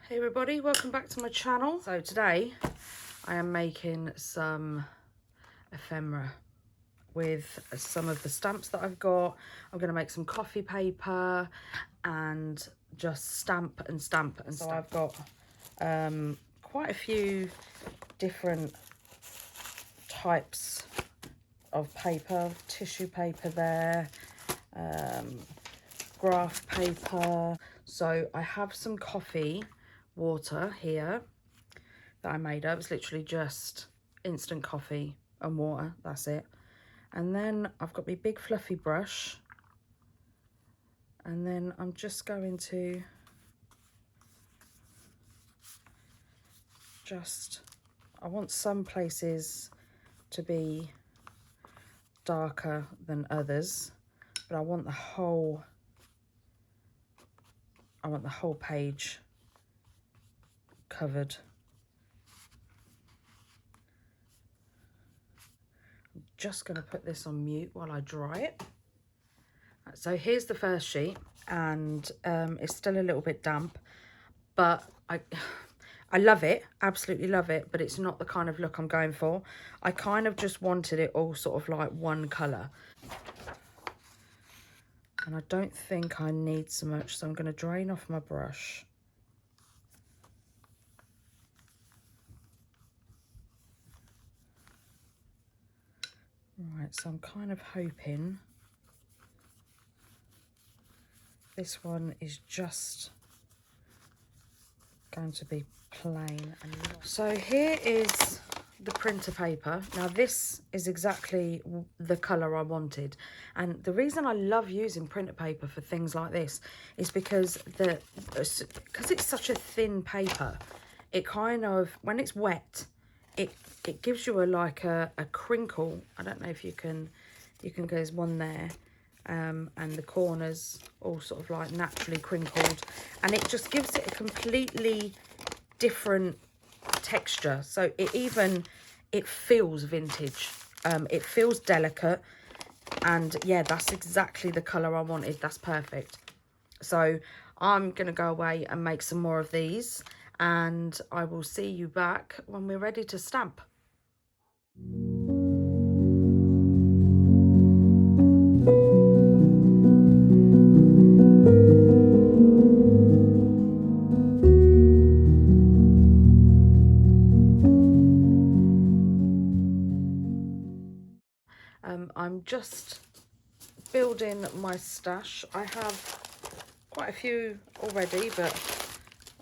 Hey everybody, welcome back to my channel. So today I am making some ephemera with some of the stamps that I've got. I'm going to make some coffee paper and just stamp and stamp and stamp. So I've got quite a few different types of paper, tissue paper there, graph paper. So I have some coffee water here that I made up. It's literally just instant coffee and water, that's it. And then I've got my big fluffy brush, and then I'm just going to I want some places to be darker than others, but I want the whole page covered. I'm just going to put this on mute while I dry it. So here's the first sheet, and it's still a little bit damp, but I love it, absolutely love it, but it's not the kind of look I'm going for. I kind of just wanted it all sort of like one colour, and I don't think I need so much, so I'm going to drain off my brush. Right, so I'm kind of hoping this one is just going to be plain. And so here is the printer paper. Now this is exactly the colour I wanted, and the reason I love using printer paper for things like this is because it's such a thin paper, it kind of, when it's wet, it gives you a crinkle. I don't know if you can there's one there, and the corners all sort of like naturally crinkled, and it just gives it a completely different texture. So it feels vintage, it feels delicate, and yeah, that's exactly the color I wanted. That's perfect. So I'm gonna go away and make some more of these, and I will see you back when we're ready to stamp. I'm just building my stash. I have quite a few already, but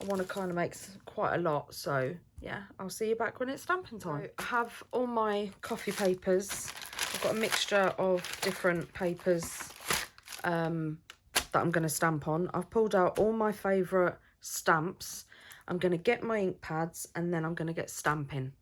I want to kind of make quite a lot. So yeah, I'll see you back when it's stamping time. So I have all my coffee papers. I've got a mixture of different papers that I'm going to stamp on. I've pulled out all my favourite stamps. I'm going to get my ink pads, and then I'm going to get stamping.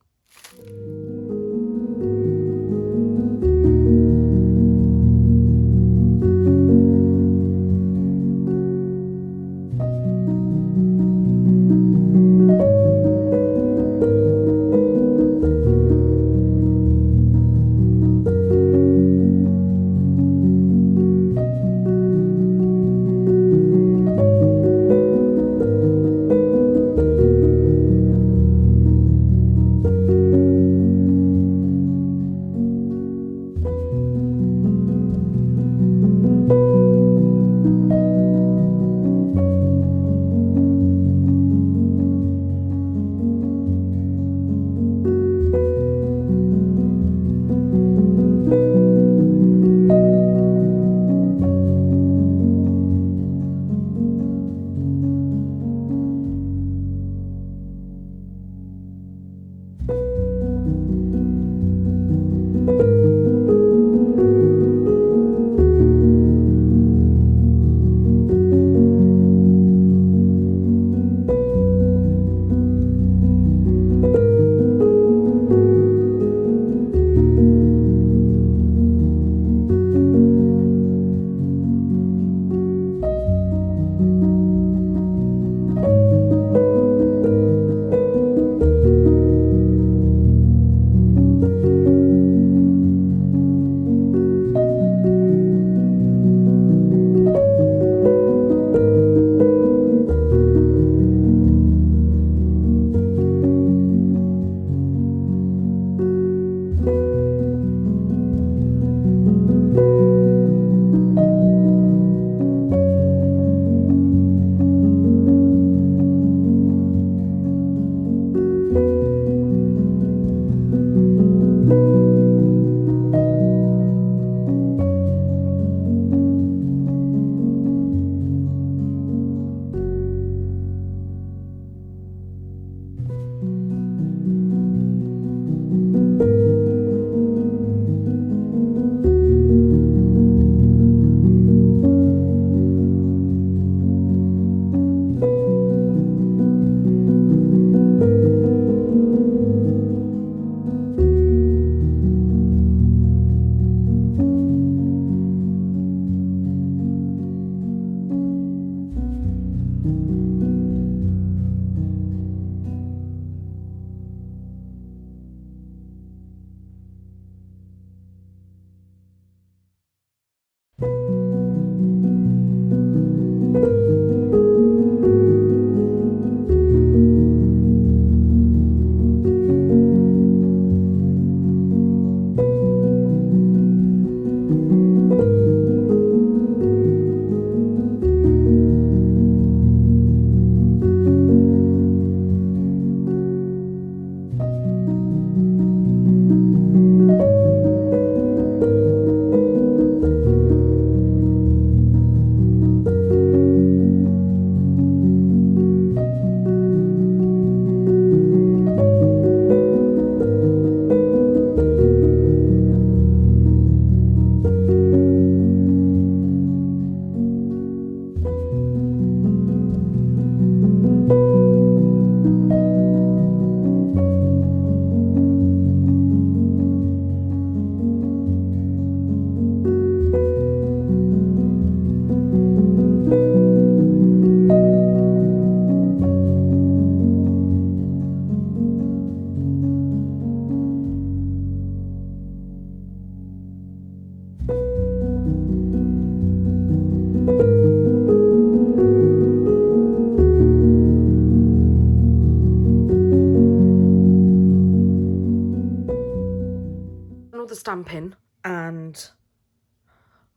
the stamping and,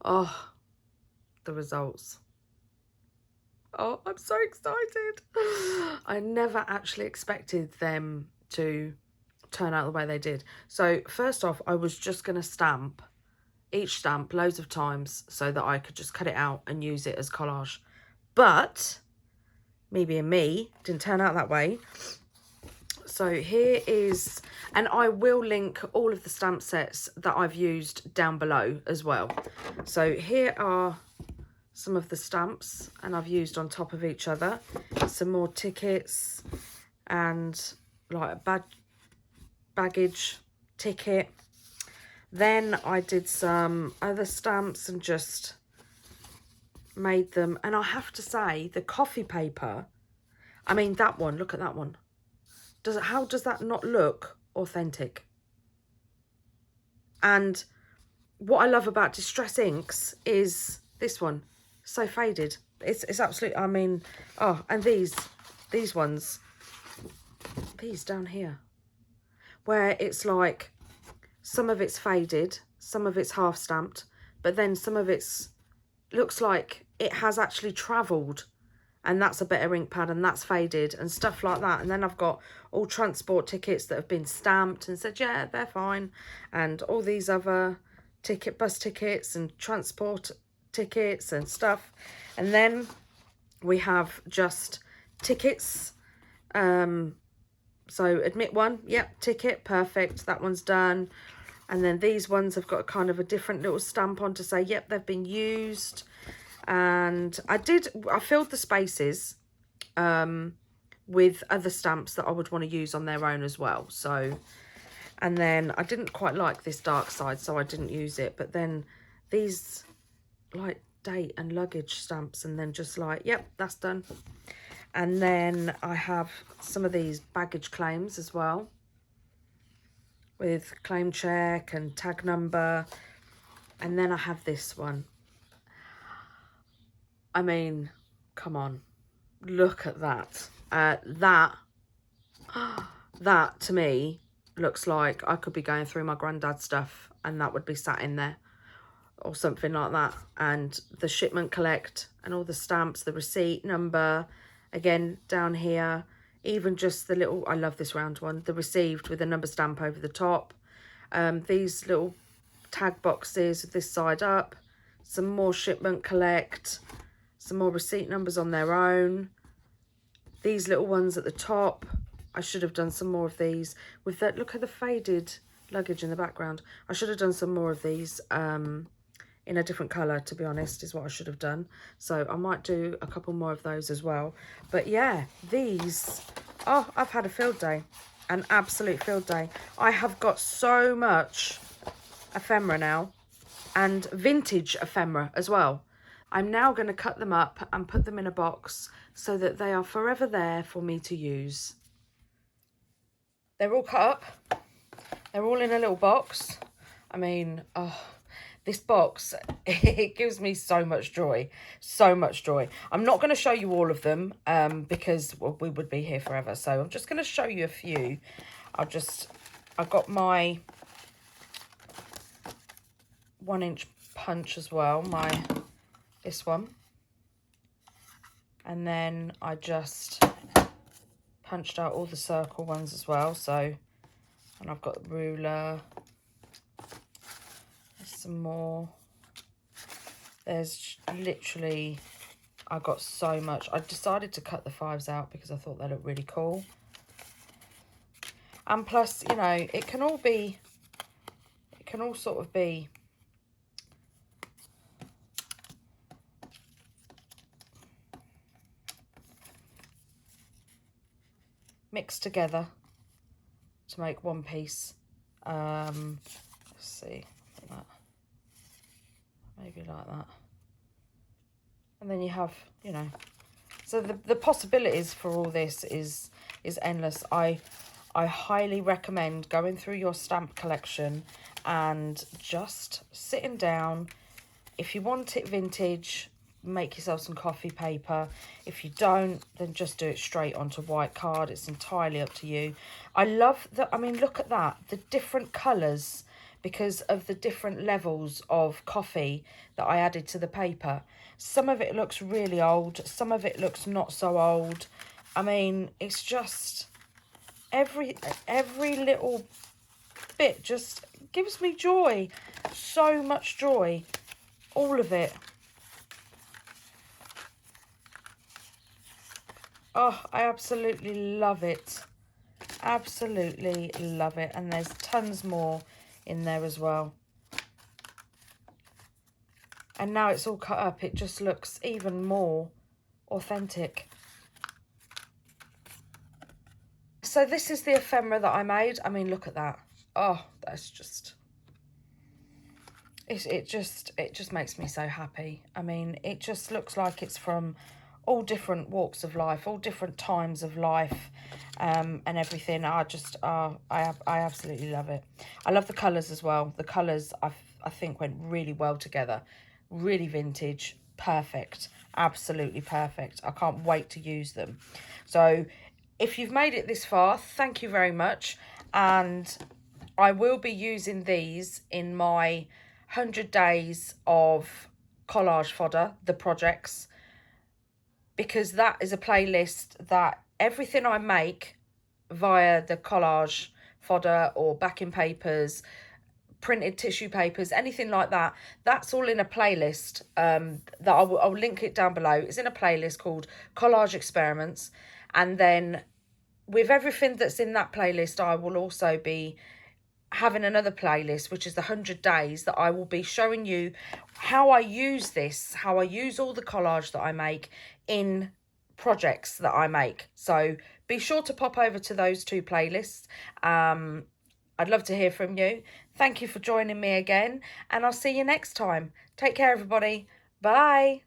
oh, the results. Oh, I'm so excited. I never actually expected them to turn out the way they did. So first off, I was just going to stamp each stamp loads of times so that I could just cut it out and use it as collage. But me being me, didn't turn out that way. So here is, and I will link all of the stamp sets that I've used down below as well. So here are some of the stamps, and I've used on top of each other. Some more tickets and like a baggage ticket. Then I did some other stamps and just made them. And I have to say, the coffee paper, I mean, that one, look at that one. How does that not look authentic? And what I love about Distress Inks is this one, so faded. It's absolutely, I mean, oh, and these ones, these down here, where it's like, some of it's faded, some of it's half stamped, but then some of it's, looks like it has actually travelled, and that's a better ink pad, and that's faded and stuff like that. And then I've got all transport tickets that have been stamped and said, yeah, they're fine. And all these other bus tickets and transport tickets and stuff. And then we have just tickets. So admit one, yep, ticket, perfect, that one's done. And then these ones have got kind of a different little stamp on to say, yep, they've been used. And I filled the spaces with other stamps that I would want to use on their own as well. So, and then I didn't quite like this dark side, so I didn't use it. But then these like date and luggage stamps, and then just like, yep, that's done. And then I have some of these baggage claims as well, with claim check and tag number. And then I have this one. I mean, come on, look at that. That to me looks like I could be going through my granddad's stuff and that would be sat in there or something like that. And the shipment collect and all the stamps, the receipt number, again, down here, even just the little, I love this round one, the received with a number stamp over the top. These little tag boxes with this side up, some more shipment collect, some more receipt numbers on their own. These little ones at the top, I should have done some more of these with that. Look at the faded luggage in the background. I should have done some more of these in a different colour, to be honest, is what I should have done. So I might do a couple more of those as well. But yeah, these, oh, I've had a field day, an absolute field day. I have got so much ephemera now, and vintage ephemera as well. I'm now going to cut them up and put them in a box so that they are forever there for me to use. They're all cut up. They're all in a little box. I mean, oh, this box, it gives me so much joy. So much joy. I'm not going to show you all of them because well, we would be here forever. So I'm just going to show you a few. I've got my 1-inch punch as well, this one, and then I just punched out all the circle ones as well. So, and I've got the ruler, there's some more, there's literally, I got so much. I decided to cut the 5s out because I thought they looked really cool, and plus, you know, it can all sort of be mixed together to make one piece. Let's see, like that, maybe like that, and then you have, you know, so the possibilities for all this is endless. I highly recommend going through your stamp collection and just sitting down. If you want it vintage, make yourself some coffee paper. If you don't, then just do it straight onto white card. It's entirely up to you. I love that. I mean, look at that, the different colours because of the different levels of coffee that I added to the paper. Some of it looks really old, some of it looks not so old. I mean, it's just every little bit just gives me joy, so much joy, all of it. Oh, I absolutely love it. Absolutely love it. And there's tons more in there as well. And now it's all cut up, it just looks even more authentic. So this is the ephemera that I made. I mean, look at that. Oh, that's just... It just makes me so happy. I mean, it just looks like it's from all different walks of life, all different times of life, and everything. I absolutely love it. I love the colours as well. The colours I think went really well together. Really vintage, perfect, absolutely perfect. I can't wait to use them. So if you've made it this far, thank you very much. And I will be using these in my 100 days of collage fodder, the projects, because that is a playlist that everything I make via the collage fodder or backing papers, printed tissue papers, anything like that, that's all in a playlist that I'll link it down below. It's in a playlist called Collage Experiments. And then with everything that's in that playlist, I will also be having another playlist, which is the 100 days, that I will be showing you how I use this, how I use all the collage that I make in projects that I make. So be sure to pop over to those two playlists. I'd love to hear from you. Thank you for joining me again, and I'll see you next time. Take care, everybody. Bye.